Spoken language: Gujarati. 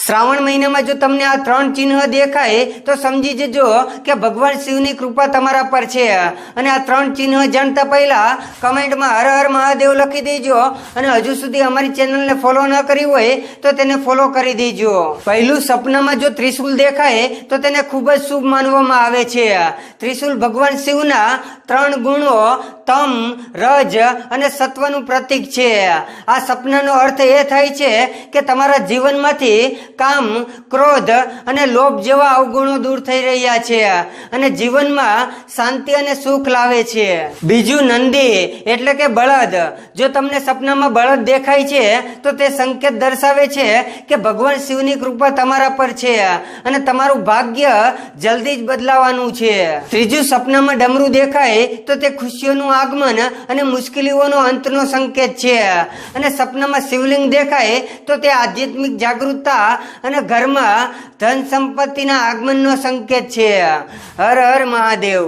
શ્રાવણ મહિનામાં જો તમને આ 3 ચિહ્ન દેખાય તો સમજી જજો કે ભગવાન શિવની કૃપા તમારા પર છે। અને આ 3 ચિહ્ન જાણતા પહેલા કમેન્ટમાં હર હર મહાદેવ લખી દેજો। અને હજુ સુધી અમારી ચેનલને ફોલો ન કરી હોય તો તેને ફોલો કરી દેજો। પહેલું, સપનામાં જો ત્રિશુલ દેખાય તો તેને ખૂબ જ શુભ માનવામાં આવે છે। ત્રિશુલ ભગવાન શિવના 3 ગુણો તમ, રજ અને સત્વનું પ્રતીક છે। આ સપનાનો અર્થ એ થાય છે કે તમારા જીવનમાંથી કામ, ક્રોધ અને લોભ જેવા અવગુણો દૂર થઈ રહ્યા છે અને જીવનમાં શાંતિ અને સુખ લાવે છે। બીજું, નંદી એટલે કે બળદ। જો તમને સપનામાં બળદ દેખાય છે તો તે સંકેત દર્શાવે છે કે ભગવાન શિવની કૃપા તમારા પર છે અને તમારું ભાગ્ય જલ્દી જ બદલાવાનું છે। ત્રીજું, સપનામાં ડમરું દેખાય તો તે ખુશીઓનું આગમન અને મુશ્કેલીઓનો અંતનો સંકેત છે। અને સપનામાં શિવલિંગ દેખાય તો તે આધ્યાત્મિક જાગૃતતા અને ઘરમાં ધન સંપત્તિના આગમનનો સંકેત છે। હર હર મહાદેવ।